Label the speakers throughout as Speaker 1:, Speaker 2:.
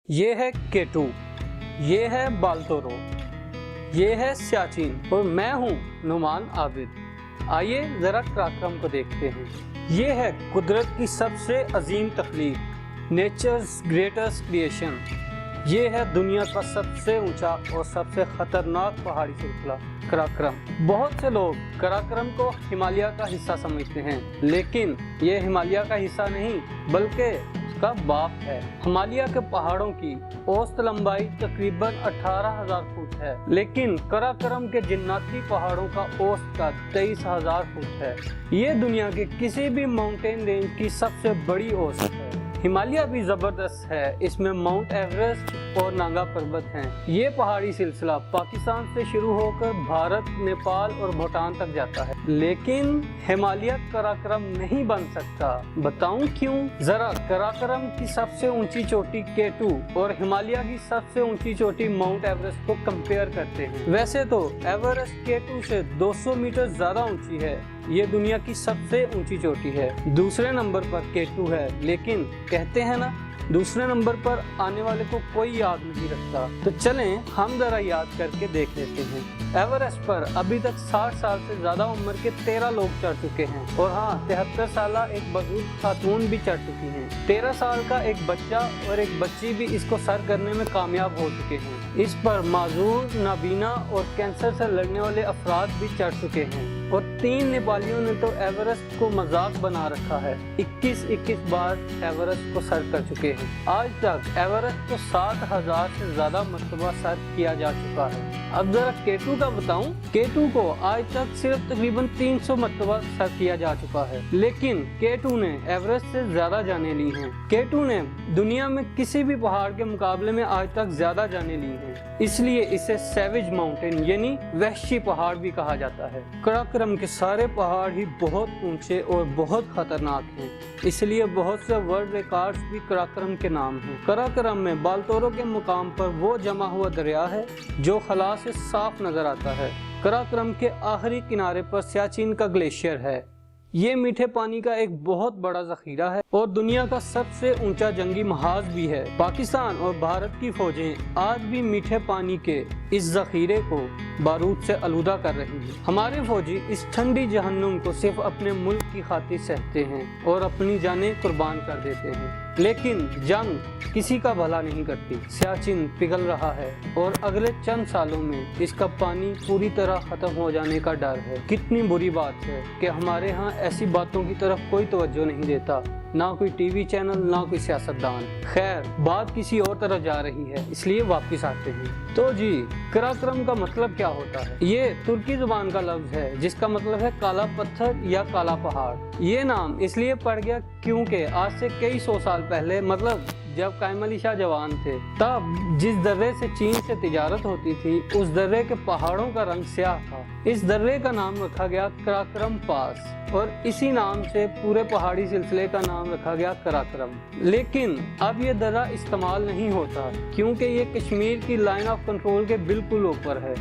Speaker 1: یہ ہے K2، یہ ہے بالتورو، یہ ہے سیاچن اور میں ہوں نعمان عابد۔ آئیے ذرا قراقرم کو دیکھتے ہیں۔ یہ ہے قدرت کی سب سے عظیم تخلیق، نیچرز گریٹسٹ کریشن۔ یہ ہے دنیا کا سب سے اونچا اور سب سے خطرناک پہاڑی سلسلہ قراقرم۔ بہت سے لوگ قراقرم کو ہمالیہ کا حصہ سمجھتے ہیں، لیکن یہ ہمالیہ کا حصہ نہیں بلکہ اس کا باپ ہے۔ ہمالیہ کے پہاڑوں کی اوسط لمبائی تقریباً 18,000 فٹ ہے، لیکن قراقرم کے جناتی پہاڑوں کا اوسط کا 23,000 فٹ ہے۔ یہ دنیا کے کسی بھی ماؤنٹین رینج کی سب سے بڑی اوسط ہے۔ ہمالیہ بھی زبردست ہے، اس میں ماؤنٹ ایوریسٹ اور نانگا پربت ہیں۔ یہ پہاڑی سلسلہ پاکستان سے شروع ہو کر بھارت، نیپال اور بھوٹان تک جاتا ہے، لیکن ہمالیہ قراقرم نہیں بن سکتا۔ بتاؤں کیوں؟ ذرا قراقرم کی سب سے اونچی چوٹی K2 اور ہمالیہ کی سب سے اونچی چوٹی ماؤنٹ ایوریسٹ کو کمپیئر کرتے ہیں۔ ویسے تو ایوریسٹ K2 سے 200 میٹر زیادہ اونچی ہے، یہ دنیا کی سب سے اونچی چوٹی ہے۔ دوسرے نمبر پر K2 ہے، لیکن کہتے ہیں نا دوسرے نمبر پر آنے والے کو کوئی یاد نہیں رکھتا، تو چلیں ہم ذرا یاد کر کے دیکھ لیتے ہیں۔ ایوریسٹ پر ابھی تک 60 سال سے زیادہ عمر کے 13 لوگ چڑھ چکے ہیں، اور ہاں 73 سالہ ایک بزرگ خاتون بھی چڑھ چکی ہیں۔ 13 سال کا ایک بچہ اور ایک بچی بھی اس کو سر کرنے میں کامیاب ہو چکے ہیں۔ اس پر معذور، نابینا اور کینسر سے لڑنے والے افراد بھی چڑھ چکے ہیں، اور 3 نیپالیوں نے تو ایوریسٹ کو مذاق بنا رکھا ہے۔ 21 بار ایوریسٹ کو سر کر چکے ہیں۔ آج تک ایوریسٹ کو 7,000 سے زیادہ مرتبہ سر کیا جا چکا ہے۔ اب ذرا K2 کا بتاؤں۔ K2 کو آج تک صرف تقریباً 300 مرتبہ سر کیا جا چکا ہے، لیکن K2 نے ایوریسٹ سے زیادہ جانیں لی ہیں۔ K2 نے دنیا میں کسی بھی پہاڑ کے مقابلے میں آج تک زیادہ جانیں لی ہیں، اس لیے اسے سیویج ماؤنٹین یعنی وحشی پہاڑ بھی کہا جاتا ہے۔ قراقرم کے سارے پہاڑ ہی بہت اونچے اور بہت خطرناک ہیں، اس لیے بہت سے ورلڈ ریکارڈز بھی قراقرم کے نام ہیں۔ قراقرم میں بالتورو کے مقام پر وہ جمع ہوا دریا ہے جو خلا سے صاف نظر آتا ہے۔ قراقرم کے آخری کنارے پر سیاچن کا گلیشیئر ہے۔ یہ میٹھے پانی کا ایک بہت بڑا ذخیرہ ہے اور دنیا کا سب سے اونچا جنگی محاذ بھی ہے۔ پاکستان اور بھارت کی فوجیں آج بھی میٹھے پانی کے اس ذخیرے کو بارود سے آلودہ کر رہی ہیں۔ ہمارے فوجی اس ٹھنڈی جہنم کو صرف اپنے ملک کی خاطر سہتے ہیں اور اپنی جانیں قربان کر دیتے ہیں، لیکن جنگ کسی کا بھلا نہیں کرتی۔ سیاچن پگھل رہا ہے اور اگلے چند سالوں میں اس کا پانی پوری طرح ختم ہو جانے کا ڈر ہے۔ کتنی بری بات ہے کہ ہمارے ہاں ایسی باتوں کی طرف کوئی توجہ نہیں دیتا، نہ کوئی ٹی وی چینل، نہ کوئی سیاستدان۔ خیر، بات کسی اور طرف جا رہی ہے، اس لیے واپس آتے ہیں۔ تو جی، قراقرم کا مطلب کیا ہوتا ہے؟ یہ ترکی زبان کا لفظ ہے جس کا مطلب ہے کالا پتھر یا کالا پہاڑ۔ یہ نام اس لیے پڑ گیا کیونکہ آج سے کئی 100 سال پہلے، مطلب جب قائم علی شاہ جوان تھے، تب جس درے سے چین سے تجارت ہوتی تھی اس درے کے پہاڑوں کا رنگ سیاہ تھا۔ اس درے کا نام رکھا گیا قراقرم پاس، اور اسی نام سے پورے پہاڑی سلسلے کا نام رکھا گیا قراقرم۔ لیکن اب یہ درہ استعمال نہیں ہوتا کیونکہ یہ کشمیر کی لائن آف کنٹرول کے بالکل اوپر ہے،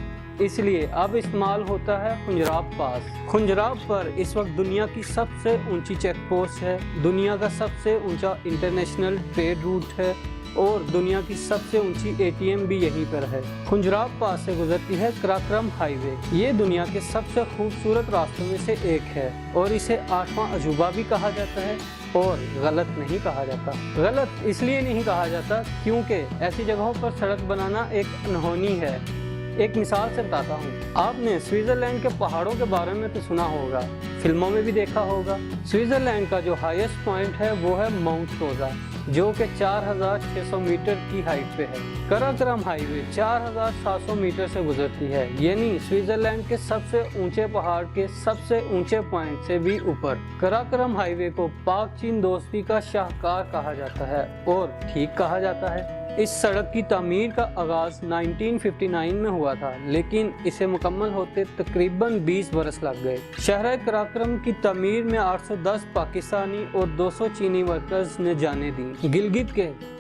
Speaker 1: اس لیے اب استعمال ہوتا ہے خنجراب پاس۔ خنجراب پر اس وقت دنیا کی سب سے اونچی چیک پوسٹ ہے، دنیا کا سب سے اونچا انٹرنیشنل ٹریڈ روٹ ہے، اور دنیا کی سب سے اونچی ATM بھی یہیں پر ہے۔ خنجراب پاس سے گزرتی ہے قراقرم ہائی وے۔ یہ دنیا کے سب سے خوبصورت راستوں میں سے ایک ہے اور اسے 8واں عجوبہ بھی کہا جاتا ہے، اور غلط نہیں کہا جاتا۔ غلط اس لیے نہیں کہا جاتا کیونکہ ایسی جگہوں پر سڑک بنانا ایک انہونی ہے۔ ایک مثال سے بتاتا ہوں، آپ نے سوئٹزرلینڈ کے پہاڑوں کے بارے میں تو سنا ہوگا، فلموں میں بھی دیکھا ہوگا۔ سوئٹزرلینڈ کا جو ہائیسٹ پوائنٹ ہے وہ ہے ماؤنٹ روزا، جو کہ 4,600 میٹر کی ہائٹ پہ ہے۔ قراقرم ہائی وے 4,700 میٹر سے گزرتی ہے، یعنی سوئٹزرلینڈ کے سب سے اونچے پہاڑ کے سب سے اونچے پوائنٹ سے بھی اوپر۔ قراقرم ہائی وے کو پاک چین دوستی کا شاہکار کہا جاتا ہے، اور ٹھیک کہا جاتا ہے۔ اس سڑک کی تعمیر کا آغاز 1959 میں ہوا تھا، لیکن اسے مکمل ہوتے تقریباً 20 برس لگ گئے۔ شہر قراقرم کی تعمیر میں 810 پاکستانی اور 200 چینی ورکرز نے جانیں دیں۔ گلگت کے